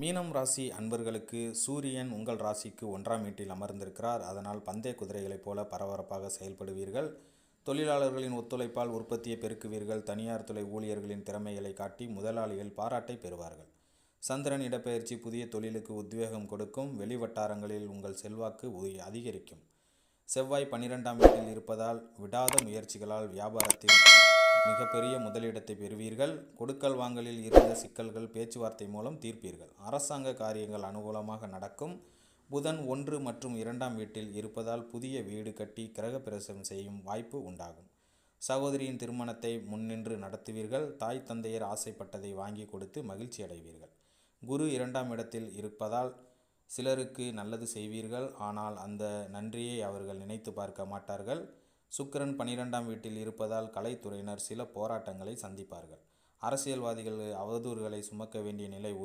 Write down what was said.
மீனம் ராசி அன்பர்களுக்கு சூரியன் உங்கள் ராசிக்கு 1ஆம் வீட்டில் அமர்ந்திருக்கிறார். அதனால் பந்தய குதிரைகளைப் போல பரபரப்பாக செயல்படுவீர்கள். தொழிலாளர்களின் ஒத்துழைப்பால் உற்பத்தியை பெருக்குவீர்கள். தனியார் துறை ஊழியர்களின் திறமைகளை காட்டி முதலாளிகள் பாராட்டை பெறுவார்கள். சந்திரன் இடப்பெயர்ச்சி புதிய தொழிலுக்கு உத்வேகம் கொடுக்கும். வெளிவட்டாரங்களில் உங்கள் செல்வாக்கு அதிகரிக்கும். செவ்வாய் 12ஆம் வீட்டில் இருப்பதால் விடாத முயற்சிகளால் வியாபாரத்தில் மிகப்பெரிய முதலிடத்தை பெறுவீர்கள். கொடுக்கல் வாங்கலில் இருந்த சிக்கல்கள் பேச்சுவார்த்தை மூலம் தீர்ப்பீர்கள். அரசாங்க காரியங்கள் அனுகூலமாக நடக்கும். புதன் 1 மற்றும் 2ஆம் வீட்டில் இருப்பதால் புதிய வீடு கட்டி கிரகப்பிரவேசம் செய்யும் வாய்ப்பு உண்டாகும். சகோதரியின் திருமணத்தை முன்னின்று நடத்துவீர்கள். தாய் தந்தையர் ஆசைப்பட்டதை வாங்கி கொடுத்து மகிழ்ச்சி அடைவீர்கள். குரு 2ஆம் இடத்தில் இருப்பதால் சிலருக்கு நல்லது செய்வீர்கள். ஆனால் அந்த நன்றியை அவர்கள் நினைத்து பார்க்க மாட்டார்கள். சுக்கிரன் 12ஆம் வீட்டில் இருப்பதால் கலைத்துறையினர் சில போராட்டங்களை சந்திப்பார்கள். அரசியல்வாதிகள் அவதூறுகளை சுமக்க வேண்டிய நிலை